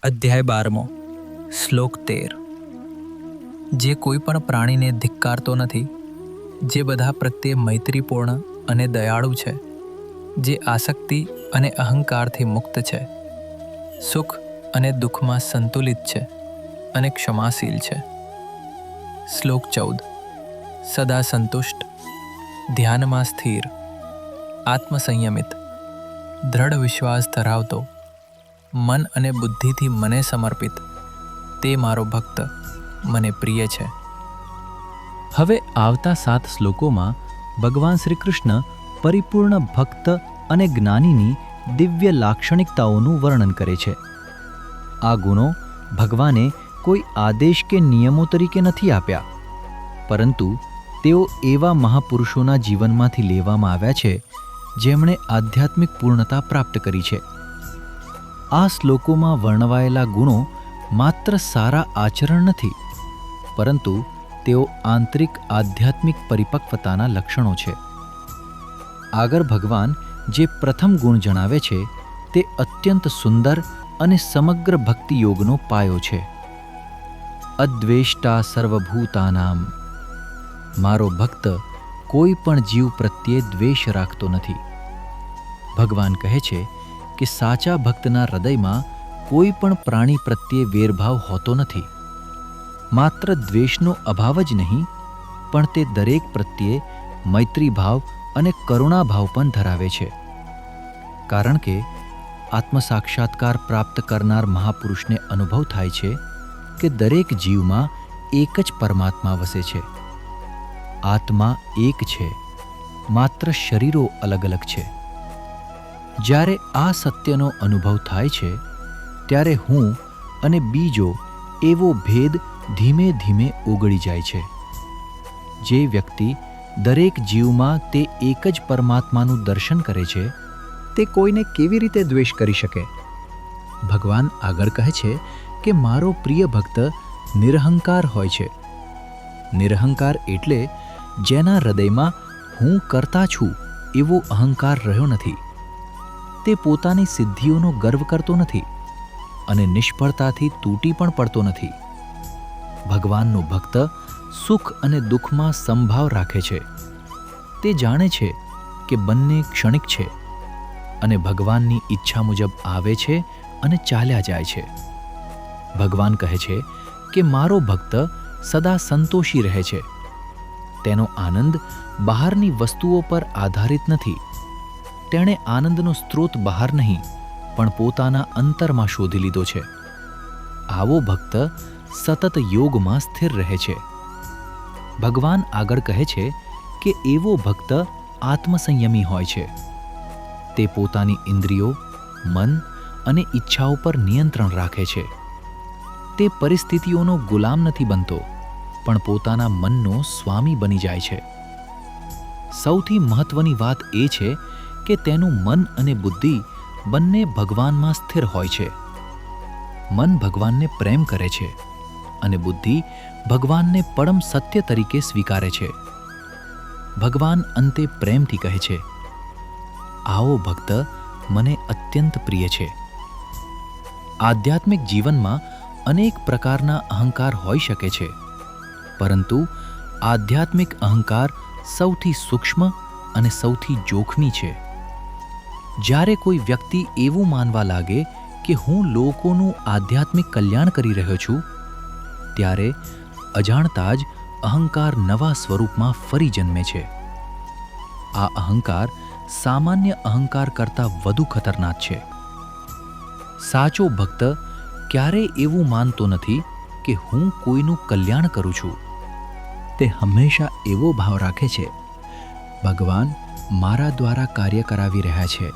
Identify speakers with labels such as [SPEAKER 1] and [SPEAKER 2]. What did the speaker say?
[SPEAKER 1] અધ્યાય 12 શ્લોક 13 જે કોઈ પણ પ્રાણીને ધિક્કારતો નથી, જે બધા પ્રત્યે મૈત્રીપૂર્ણ અને દયાળુ છે, જે આસક્તિ અને અહંકારથી મુક્ત છે, સુખ અને દુઃખમાં સંતુલિત છે અને ક્ષમાશીલ છે. શ્લોક 14 સદા સંતુષ્ટ, ધ્યાનમાં સ્થિર, આત્મસંયમિત, દ્રઢ વિશ્વાસ ધરાવતો, મન અને બુદ્ધિથી મને સમર્પિત, તે મારો ભક્ત મને પ્રિય છે.
[SPEAKER 2] હવે આવતા 7 શ્લોકોમાં ભગવાન શ્રી કૃષ્ણ પરિપૂર્ણ ભક્ત અને જ્ઞાનીની દિવ્ય લાક્ષણિકતાઓનું વર્ણન કરે છે. આ ગુણો ભગવાને કોઈ આદેશ કે નિયમો તરીકે નથી આપ્યા, પરંતુ તેઓ એવા મહાપુરુષોના જીવનમાંથી લેવામાં આવ્યા છે જેમણે આધ્યાત્મિક પૂર્ણતા પ્રાપ્ત કરી છે. આ શ્લોકોમાં વર્ણવાયેલા ગુણો માત્ર સારા આચરણ નથી, પરંતુ તેઓ આંતરિક આધ્યાત્મિક પરિપક્વતાના લક્ષણો છે. આગળ ભગવાન જે પ્રથમ ગુણ જણાવે છે તે અત્યંત સુંદર અને સમગ્ર ભક્તિ યોગનો પાયો છે. અદ્વેષ્ટા સર્વભૂતાનામ. મારો ભક્ત કોઈ પણ જીવ પ્રત્યે દ્વેષ રાખતો નથી. ભગવાન કહે છે કે સાચા ભક્તના હૃદયમાં કોઈ પણ પ્રાણી પ્રત્યે વેરભાવ હોતો નથી. માત્ર દ્વેષનો અભાવ જ નહીં, પણ તે દરેક પ્રત્યે મૈત્રીભાવ અને કરુણાભાવ પણ ધરાવે છે. કારણ કે આત્મસાક્ષાત્કાર પ્રાપ્ત કરનાર મહાપુરુષને અનુભવ થાય છે કે દરેક જીવમાં એક જ પરમાત્મા વસે છે. આત્મા એક છે, માત્ર શરીરો અલગ અલગ છે. જ્યારે આ સત્યનો અનુભવ થાય છે, ત્યારે હું અને બીજો એવો ભેદ ધીમે ધીમે ઓગળી જાય છે. જે વ્યક્તિ દરેક જીવમાં તે એક જ પરમાત્માનું દર્શન કરે છે, તે કોઈને કેવી રીતે દ્વેષ કરી શકે? ભગવાન આગળ કહે છે કે મારો પ્રિય ભક્ત નિરહંકાર હોય છે. નિરહંકાર એટલે જેના હૃદયમાં હું કરતા છું એવો અહંકાર રહ્યો નથી. તે પોતાની સિદ્ધિઓનો ગર્વ કરતો નથી અને નિષ્ફળતાથી તૂટી પણ પડતો નથી. ભગવાનનો ભક્ત સુખ અને દુઃખમાં સમભાવ રાખે છે. તે જાણે છે કે બંને ક્ષણિક છે અને ભગવાનની ઈચ્છા મુજબ આવે છે અને ચાલ્યા જાય છે. ભગવાન કહે છે કે મારો ભક્ત સદા સંતોષી રહે છે. તેનો આનંદ બહારની વસ્તુઓ પર આધારિત નથી. તેણે આનંદનો સ્ત્રોત બહાર નહીં, પણ પોતાના અંતરમાં શોધી લીધો છે. આવો ભક્ત સતત યોગમાં સ્થિર રહે છે. ભગવાન આગળ કહે છે કે એવો ભક્ત આત્મસંયમી હોય છે. તે પોતાની ઇન્દ્રિયો, મન અને ઈચ્છાઓ પર નિયંત્રણ રાખે છે. તે પરિસ્થિતિઓનો ગુલામ નથી બનતો, પણ પોતાના મનનો સ્વામી બની જાય છે. સૌથી મહત્વની વાત એ છે કે તેનું મન અને બુદ્ધિ બંને ભગવાનમાં સ્થિર હોય છે. મન ભગવાનને પ્રેમ કરે છે અને બુદ્ધિ ભગવાનને પરમ સત્ય તરીકે સ્વીકારે છે. ભગવાન અંતે પ્રેમથી કહે છે, આવો ભક્ત મને અત્યંત પ્રિય છે. આધ્યાત્મિક જીવનમાં અનેક પ્રકારના અહંકાર હોઈ શકે છે, પરંતુ આધ્યાત્મિક અહંકાર સૌથી સૂક્ષ્મ અને સૌથી જોખમી છે. જ્યારે કોઈ વ્યક્તિ એવું માનવા લાગે કે હું લોકોનું આધ્યાત્મિક કલ્યાણ કરી રહ્યો છું, ત્યારે અજાણતા જ અહંકાર નવા સ્વરૂપમાં ફરી જન્મે છે. આ અહંકાર સામાન્ય અહંકાર કરતાં વધુ ખતરનાક છે. સાચો ભક્ત ક્યારેય એવું માનતો નથી કે હું કોઈનું કલ્યાણ કરું છું. તે હંમેશા એવો ભાવ રાખે છે, ભગવાન મારા દ્વારા કાર્ય કરાવી રહ્યા છે